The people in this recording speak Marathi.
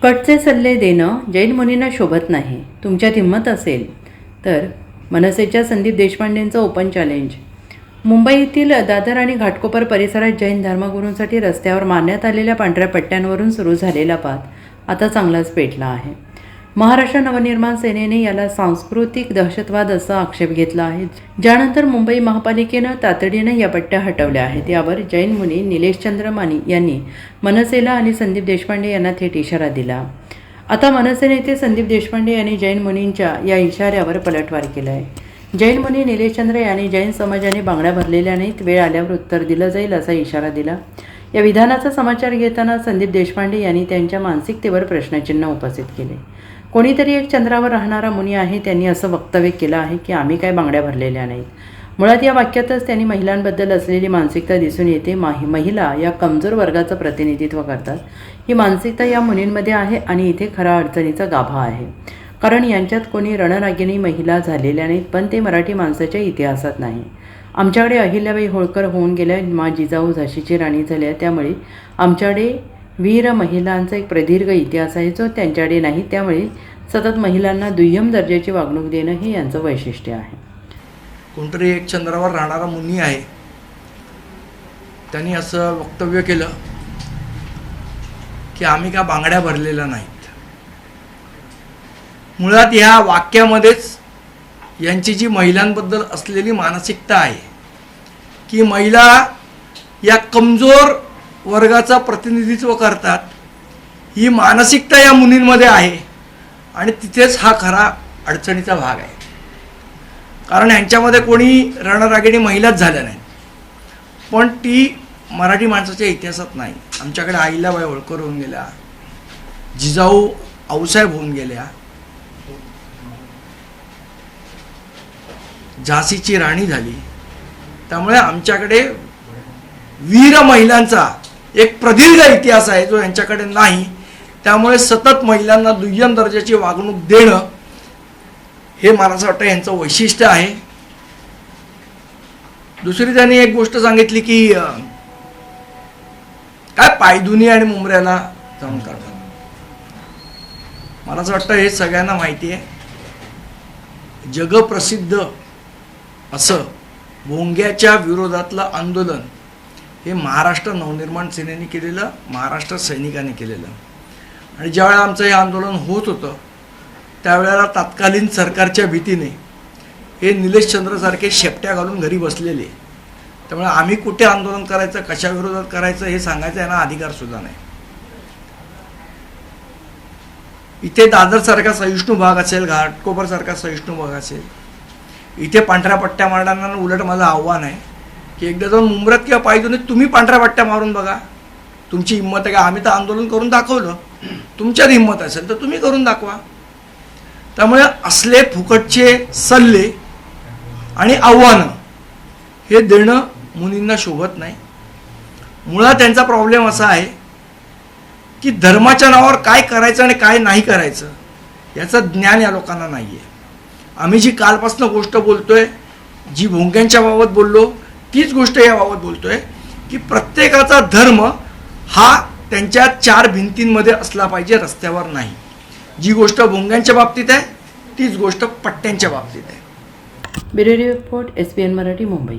कटचे सल्ले देणं जैन मुनींना शोभत नाही. तुमच्यात हिंमत असेल तर मनसेच्या संदीप देशपांडेंचं ओपन चॅलेंज. मुंबईतील दादर आणि घाटकोपर परिसरात जैन धर्मगुरूंसाठी रस्त्यावर मारण्यात आलेल्या पांढऱ्या पट्ट्यांवरून सुरू झालेला वाद आता चांगलाच पेटला आहे. महाराष्ट्र नवनिर्माण सेनेने याला सांस्कृतिक दहशतवाद असा आक्षेप घेतला आहे. ज्यानंतर मुंबई महापालिकेनं तातडीनं या पट्ट्या हटवल्या आहेत. यावर जैन मुनी निलेशचंद्र मानी यांनी मनसेला आणि संदीप देशपांडे यांना थेट इशारा दिला. आता मनसे नेते संदीप देशपांडे यांनी जैन मुनींच्या या इशाऱ्यावर पलटवार केला आहे. जैन मुनी निलेशचंद्र यांनी जैन समाजाने बांगड्या भरलेल्या नाहीत, वेळ आल्यावर उत्तर दिलं जाईल असा इशारा दिला. या विधानाचा समाचार घेताना संदीप देशपांडे यांनी त्यांच्या मानसिकतेवर प्रश्नचिन्ह उपस्थित केले. कोणीतरी एक चंद्रावर राहणारा मुनी आहे, त्यांनी असं वक्तव्य केलं आहे की आम्ही काय बांगड्या भरलेल्या नाहीत. मुळात या वाक्यातच त्यांनी महिलांबद्दल असलेली मानसिकता दिसून येते. महिला या कमजोर वर्गाचं प्रतिनिधित्व करतात. ही मानसिकता या मुनींमध्ये आहे आणि इथे खरा अडचणीचा गाभा आहे. कारण यांच्यात कोणी रणरागिणी महिला झालेल्या नाहीत, पण ते मराठी माणसाच्या इतिहासात नाही. आमच्याकडे अहिल्याबाई होळकर होऊन गेल्या, मा जिजाऊ झाशीची राणी झाल्या, त्यामुळे आमच्याकडे वीर महिलांचा एक प्रदीर्घ इतिहास आहे जो त्यांच्याकडे नाही. त्यामुळे सतत महिलांना दुय्यम दर्जाची वागणूक देणं हे यांचं वैशिष्ट्य आहे. कोणतरी एक चंद्रावर राहणारा मुनी आहे, त्यांनी असं वक्तव्य केलं की आम्ही का बांगड्या भरलेल्या नाहीत. मुळात ह्या वाक्यामध्येच यांची जी महिलांबद्दल असलेली मानसिकता आहे की महिला या कमजोर वर्गाचं प्रतिनिधित्व करतात, ही मानसिकता या मुनींमध्ये आहे आणि तिथेच हा खरा अडचणीचा भाग आहे. कारण यांच्यामध्ये कोणी रणरागिणी महिलाच झाल्या नाहीत, पण ती मराठी माणसाच्या इतिहासात नाही. आमच्याकडे अहिल्याबाई होळकर होऊन गेल्या, जिजाऊ आऊसाहेब होऊन गेल्या, झाशीची राणी झाली. त्यामुळे आमच्याकडे वीर महिलांचा एक प्रदीर्घ इतिहास आहे जो यांच्याकडे नाही. त्यामुळे सतत महिलांना दुय्यम दर्जाची वागणूक देणं हे मला असं वाटतं यांचं वैशिष्ट्य आहे. दुसरी त्यांनी एक गोष्ट सांगितली की काय पायधुनी आणि मुंबऱ्याला जाऊन करतात. मला असं वाटतं हे सगळ्यांना माहिती आहे. जगप्रसिद्ध असं भोंग्याच्या विरोधातलं आंदोलन हे महाराष्ट्र नवनिर्माण सेनेने केलेलं, महाराष्ट्र सैनिकांनी केलेलं. आणि ज्यावेळेला आमचं हे आंदोलन होत होतं त्यावेळेला तत्कालीन सरकारच्या भीतीने हे निलेशचंद्रसारखे शेपट्या घालून घरी बसलेले. त्यामुळे आम्ही कुठे आंदोलन करायचं, कशा विरोधात करायचं हे सांगायचा यांना अधिकारसुद्धा नाही. इथे दादरसारखा सहिष्णू भाग असेल, घाटकोपरसारखा सहिष्णू भाग असेल, इथे पांढऱ्या पट्ट्या मारणाऱ्यांना उलट माझं आव्हान आहे की एकदा जाऊन मुंबऱ्यात किंवा पायधुनीत तुम्ही पांढऱ्या पट्ट्या मारून बघा. तुमची हिंमत आहे का? आम्ही तर आंदोलन करून दाखवलं, तुमच्यात हिंमत असेल तर तुम्ही करून दाखवा. त्यामुळे असले फुकटचे सल्ले आणि आव्हानं हे देणं मुनींना शोभत नाही. मुळात त्यांचा प्रॉब्लेम असा आहे की धर्माच्या नावावर काय करायचं आणि काय नाही करायचं याचं ज्ञान या लोकांना नाही आहे. आम्ही जी कालपासून गोष्ट बोलतोय, जी भोंग्यांच्या बाबत बोललो, तीच गोष्ट याबाबत बोलतोय की प्रत्येकाचा धर्म हा त्यांच्या चार भिंतींमध्ये असला पाहिजे, रस्त्यावर नाही. जी गोष्ट भोंग्यांच्या बाबतीत आहे तीच गोष्ट पट्ट्यांच्या बाबतीत आहे. Bureau report, SBN Marathi, Mumbai.